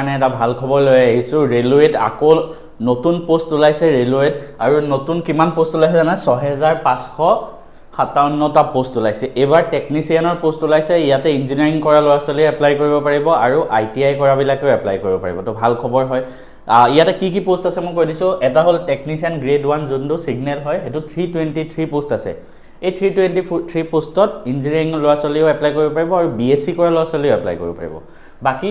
কাৰণে এটা ভাল খবৰ লৈ আহিছোঁ ৰেলৱেত আকৌ নতুন পোষ্ট ওলাইছে ৰেলৱেত আৰু নতুন কিমান পোষ্ট ওলাইছে জানা 6557টা পোষ্ট ওলাইছে এবাৰ টেকনিচিয়ানৰ পোষ্ট ওলাইছে ইয়াতে ইঞ্জিনিয়াৰিং কৰা ল'ৰা ছোৱালী এপ্লাই কৰিব পাৰিব আৰু ITI কৰা বিলাকেও এপ্লাই কৰিব পাৰিব তো ভাল খবৰ হয় ইয়াতে কি পোষ্ট আছে মই কৈ দিছো এটা হল টেকনিচিয়ান গ্ৰেড 1 যোনটো সিগনেল হয় হেতু 323 পোষ্ট আছে এই 323 পোষ্টত ইঞ্জিনিয়াৰিং ল'ৰা ছোৱালীও এপ্লাই কৰিব পাৰিব আৰু BSc কৰা ল'ৰা ছোৱালীও এপ্লাই কৰিব পাৰিব বাকি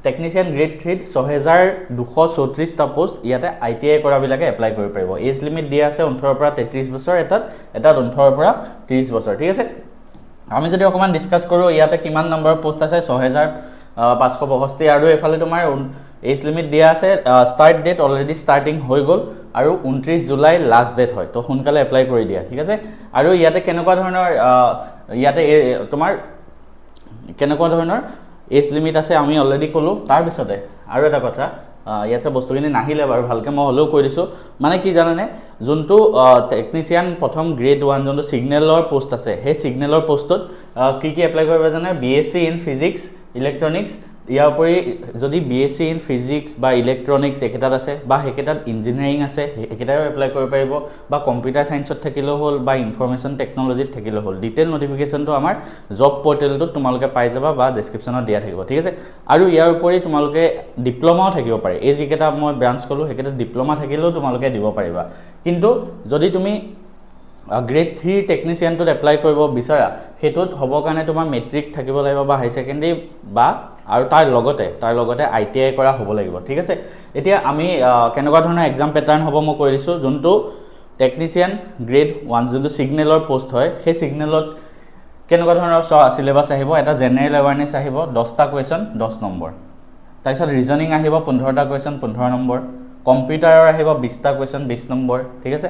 টেকনিচিয়ান গ্ৰেড 3 6234 টা পোষ্ট ইয়াতে ITI কৰা বিলাকে এপ্লাই কৰিব পাৰিব এজ লিমিট দিয়া আছে 18 পৰা 33 বছৰ এটাত 18 পৰা 30 বছৰ ঠিক আছে আমি যদি অকমান ডিসকাস কৰো ইয়াতে কিমান নম্বৰ পোষ্ট আছে 6562 আৰু এফালে তোমাৰ এজ লিমিট দিয়া আছে স্টাৰ্ট ডেট অলৰেডি স্টাৰ্টিং হৈ গল আৰু 29 জুলাই লাস্ট ডেট হয় তো সোনকালে এপ্লাই কৰি দিয়া ঠিক আছে আৰু ইয়াতে কেনেকুৱা ধৰণৰ ইয়াতে তোমাৰ কেনেকুৱা ধৰণৰ এজ লিমিট আছে আমি অলৰেডি কলো তাৰ পিছতে আৰু এটা কথা ইয়াতে বস্তুখিনি নাহিলে বাৰু ভালকে মই হলেও কৈ দিছো মানে কি জানানে যোনটো টেকনিচিয়ান প্ৰথম গ্ৰেড 1 যোনটো সিগনেলৰ পোষ্ট আছে হে সিগনেলৰ পোষ্টত কি এপ্লাই কৰিব জানে BSc ইন ফিজিক্স ইলেক্ট্ৰনিক্স ইয়াৰ উপৰি যদি BSc ইন ফিজিক্স বা ইলেক্ট্ৰনিক্স একেটাত আছে বা হেকেটাত ইঞ্জিনিয়াৰিং আছে একেটাও এপ্লাই কৰিব পাৰিব বা কম্পিউটাৰ সায়েন্সত থাকিলে হল বা ইনফৰমেশন টেকনলজিত থাকিলে হল ডিটেইল নোটিফিকেশনটো আমাৰ জব পোৰ্টেলটো তোমালোকে পাই যাবা বা ডেসক্ৰিপচনত দিয়া থাকিব ঠিক আছে আৰু ইয়াৰ উপৰি তোমালোকে ডিপ্লোমাও থাকিব পাৰে এই যিকেটা মই ব্ৰাঞ্চ কলো হেকেটা ডিপ্লোমা থাকিলেও তোমালোকে দিব পাৰিবা কিন্তু যদি তুমি গ্ৰেড 3 টেকনিচিয়ানটোত এপ্লাই কৰিব বিচাৰা হেতুত হ'ব কাৰণে তোমাৰ মেট্ৰিক থাকিব লাগিব বা হাই সেকেন্ডাৰী বা আৰু তাৰ লগতে ITI কৰা হ'ব লাগিব ঠিক আছে এতিয়া আমি কেনেকুৱা ধৰণৰ এক্সাম প্যাটাৰ্ন হ'ব মই কৈ দিছো যোনটো টেকনিচিয়ান গ্ৰেড 1 যোনটো সিগনেলৰ পোষ্ট হয় সেই সিগনেলত কেনেকুৱা ধৰণৰ সিলেবাস আহিব এটা জেনাৰেল এৱাৰনেস আহিব 10টা কোৱেশ্চন 10 নম্বৰ তাৰপিছত ৰিজনিং আহিব 15টা কোৱেশ্চন 15 নম্বৰ কম্পিউটাৰৰ আহিব 20টা কোৱেশ্চন 20 নম্বৰ ঠিক আছে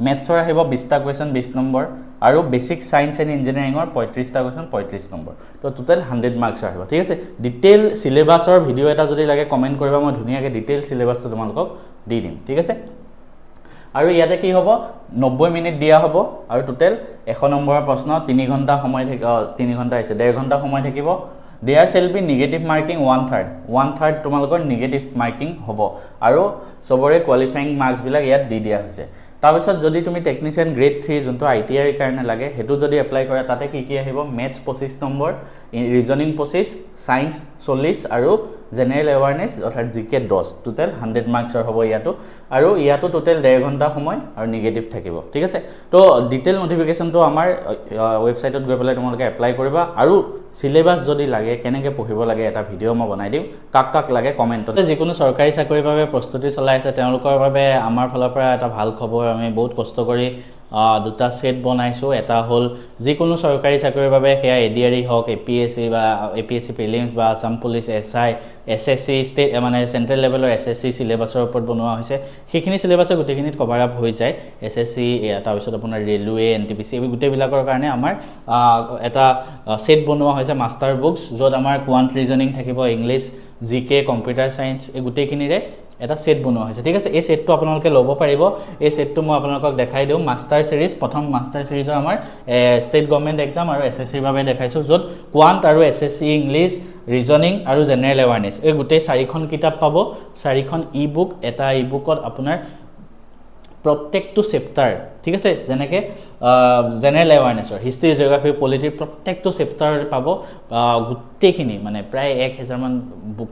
মেথছৰ আহিব 20টা কোৱেশ্চন 20 নম্বৰ আৰু বেসিক সায়েন্স এণ্ড ইঞ্জিনিয়াৰিংৰ 35টা কোৱেশ্চন 35 নম্বৰ তো টোটাল 100 মাৰ্কছ আহিব ঠিক আছে ডিটেইল সিলেবাসৰ ভিডিও এটা যদি লাগে কমেন্ট কৰিবা মই ধুনিয়াকে ডিটেইল সিলেবাসটো তোমালোকক দি দিম ঠিক আছে আৰু ইয়াতে কি হ'ব 90 মিনিট দিয়া হ'ব আৰু টোটাল 100 নম্বৰৰ প্ৰশ্ন 3 ঘণ্টা সময় থাকিব 3 ঘণ্টা আছে 1.5 ঘণ্টা সময় থাকিব there shall be negative marking 1/3 তোমালোকৰ negative marking হ'ব আৰু সবৰে কোৱালিফাইং মাৰ্কস বিলাক ইয়াত দি দিয়া হৈছে তাৰপিছত যদি তুমি টেকনিচিয়ান গ্ৰেড 3 যোনটো ITI ৰ কাৰণে লাগে হেতু যদি এপ্লাই কৰা তাতে কি আহিব মেথছ 25 নম্বৰ ৰিজনিং 25 সায়েন্স 40 আৰু জেনাৰেল এৱাৰনেস অৰ্থাৎ জিকে 10 টোটাল 100 মাৰ্কছৰ হ'ব ইয়াতো আৰু ইয়াতো টোটাল 1.5 ঘণ্টা সময় আৰু নেগেটিভ থাকিব ঠিক আছে তো ডিটেইল নোটিফিকেশনটো আমাৰ ওয়েবসাইটত গৈ পেলাই তোমালোকে এপ্লাই কৰিবা আৰু সিলেবাস যদি লাগে কেনেকৈ পঢ়িব লাগে এটা ভিডিও মই বনাই দিম কাক লাগে কমেন্টত যিকোনো চৰকাৰী চাকৰিৰ বাবে প্ৰস্তুতি চলাই আছে তেওঁলোকৰ বাবে আমাৰ ফালৰ পৰা এটা ভাল খবৰ আমি বহুত কষ্ট কৰি দুটা সেট বনাইছো এটা হল যিকোনো চৰকাৰী চাকৰিৰ বাবে হেয়া ADRE হক APSC বা APSC প্ৰিলিমছ বা Assam police SI SSC state মানে সেন্ট্ৰেল লেভেলৰ SSC সিলেবাসৰ ওপৰত বনোৱা হৈছে সেইখিনি সিলেবাসৰ গুটেখিনিত কভাৰ আপ হৈ যায় SSC তাৰ পিছত আপোনাৰ ৰেলৱে NTPC এই গুটে বিলাকৰ কাৰণে আমাৰ এটা সেট বনোৱা হৈছে মাষ্টাৰ বুকস যত আমাৰ কোৱান্ট ৰিজনিং থাকিব ইংলিশ GK কম্পিউটাৰ সায়েন্স এই গুটেখিনিৰে এটা সেট বনোৱা হৈছে ঠিক আছে এই সেটটো আপোনালোকে ল'ব পাৰিব এই সেটটো মই আপোনালোকক দেখাই দিও মাষ্টাৰ সিৰিজ প্ৰথম মাষ্টাৰ সিৰিজৰ আমাৰ ষ্টেট গভৰ্ণমেণ্ট এক্সাম আৰু SSC ৰ বাবে দেখাইছো যত কোৱান্ট আৰু SSC ইংলিশ ৰিজনিং আৰু জেনাৰেল এৱাৰনেস এই গুটে 4খন কিতাপ পাব 4খন ই-বুক এটা ই-বুকত আপোনাৰ প্ৰত্যেকটো চেপ্টাৰ ঠিক আছে যেনেকে জেনাৰেল এৱাৰনেসৰ হিষ্ট্ৰি জিওগ্ৰাফি পলিটি প্ৰত্যেকটো চেপ্টাৰ পাব গুটেখিনি মানে প্ৰায় 1000 মান বুক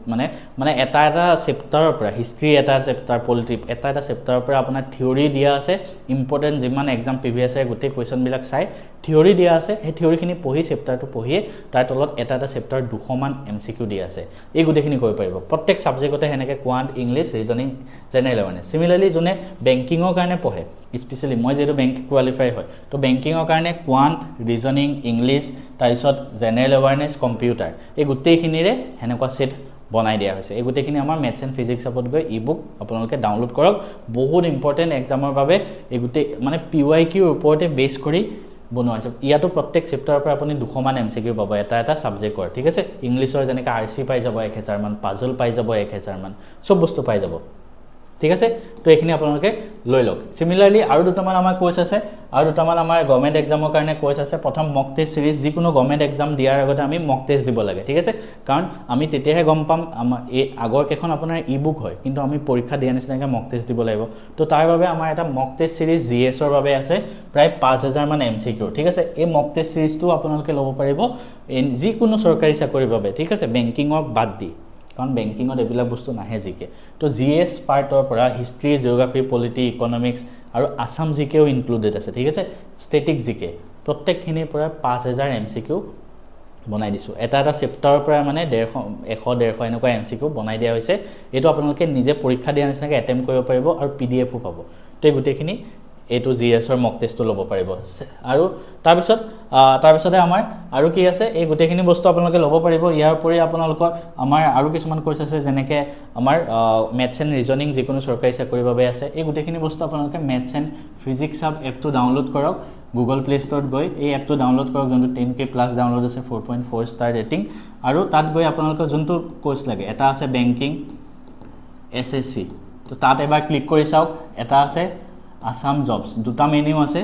মানে এটা চেপ্টাৰৰ পৰা হিষ্ট্ৰি এটা চেপ্টাৰ পলিটি এটা চেপ্টাৰৰ পৰা আপোনাৰ থিওৰি দিয়া আছে ইম্পৰ্টেন্ট যিমান এক্সাম প্ৰিভিয়াছ ইয়াৰ গুটে কোৱেশ্চন বিলাক চাই থিওৰি দিয়া আছে এই থিওৰিখিনি পঢ়ি চেপ্টাৰটো পঢ়িয়ে তাৰ তলত এটা চেপ্টাৰ 200 মান MCQ দিয়া আছে এই গুটেখিনি কৰিব পাৰিব প্ৰত্যেক সাবজেক্টতে হেনেকে কোৱান্ট ইংলিশ ৰিজনিং জেনাৰেল এৱাৰনেস সিমিলাৰলি যোনে বেংকিংৰ কাৰণে পঢ়ে স্পেশালি মই যেটো বেংক কোৱালিফাই হয় তো বেংকিংৰ কাৰণে কোৱান্ট ৰিজনিং ইংলিশ তাৰপিছত জেনাৰেল এৱাৰনেস কম্পিউটাৰ এই গুটেখিনিৰে হেনেকুৱা সেট বনাই দিয়া হৈছে এই গুটেখিনি আমাৰ মেথছ এণ্ড ফিজিক্স সাপত গৈ ই-বুক আপোনালোকে ডাউনলোড কৰক বহুত ইম্পৰ্টেন্ট এক্সামৰ বাবে এই গুটে মানে PYQ ৰ ওপৰতে বেছ কৰি বনোৱা হৈছে ইয়াতো প্ৰত্যেক চেপ্টাৰৰ পৰা আপুনি 200 মান MCQ পাব এটা সাবজেক্টৰ ঠিক আছে ইংলিশৰ যেনেকা RC পাই যাব 1000 মান পাজল পাই যাব 1000 মান সব বস্তু পাই যাব ঠিক আছে তো এইখিনি আপোনালোকে লৈ লওক সিমিলাৰলি আৰু দুটামান আমাৰ কোৰ্স আছে আৰু দুটামান আমাৰ গভৰ্নমেন্ট এক্সামৰ কাৰণে কোৰ্স আছে প্ৰথম মক টেষ্ট সিৰিজ যিকোনো গভৰ্নমেন্ট এক্সাম দিয়াৰ আগতে আমি মক টেষ্ট দিব লাগে ঠিক আছে কাৰণ আমি তেতিয়াহে গম পাম আমাৰ এই আগৰ কেখন আপোনাৰ ই-বুক হয় কিন্তু আমি পৰীক্ষা দিয়া নিচিনাকৈ মক টেষ্ট দিব লাগিব তো তাৰ বাবে আমাৰ এটা মক টেষ্ট সিৰিজ জিএছৰ বাবে আছে প্ৰায় 5000 মান এমসিকিউ ঠিক আছে এই মক টেষ্ট সিৰিজটো আপোনালোকে ল'ব পাৰিব যিকোনো চৰকাৰী চাকৰিৰ বাবে ঠিক আছে বেংকিংক বাদ দি কাৰণ বেংকিংত এবিলা বস্তু নাহে জিকে তো জিএস পাৰ্টৰ পৰা হিষ্ট্ৰী জিওগ্ৰাফি পলিটি ইকনমিক্স আৰু আসাম জিকেও ইনক্লুডেড আছে ঠিক আছে ষ্টেটিক জিকে প্ৰত্যেকখিনিৰ পৰা 5000 এমসিকিউ বনাই দিছো এটা এটা চেপ্টাৰৰ পৰা মানে 100 এনেকুৱা এমসিকিউ বনাই দিয়া হৈছে এটো আপোনালোকে নিজে পৰীক্ষা দিয়া নিচিনাকৈ এটেম্প কৰিব পাৰিব আৰু পিডিএফও পাব তো গুটেখিনি এটো জিএছৰ মক টেষ্টটো ল'ব পাৰিব আৰু তাৰপিছতে আমাৰ আৰু কি আছে এই গুটেখিনি বস্তু আপোনালোকে ল'ব পাৰিব ইয়াৰ উপৰি আপোনালোকৰ আমাৰ আৰু কিছুমান কোৰ্স আছে যেনেকৈ আমাৰ মেথছ এণ্ড ৰিজনিং যিকোনো চৰকাৰী চাকৰিৰ বাবে আছে এই গুটেখিনি বস্তু আপোনালোকে মেথছ এণ্ড ফিজিক্স সাব এপটো ডাউনলোড কৰক গুগল প্লে ষ্টৰত গৈ এই এপটো ডাউনলোড কৰক যোনটো 10K প্লাস ডাউনলোড আছে 4.4 ষ্টাৰ ৰেটিং আৰু তাত গৈ আপোনালোকৰ যোনটো কোৰ্স লাগে এটা আছে বেংকিং এসএসসি তো তাত এবাৰ ক্লিক কৰি চাওক এটা আছে আসাম জবস দুটা মেনু আছে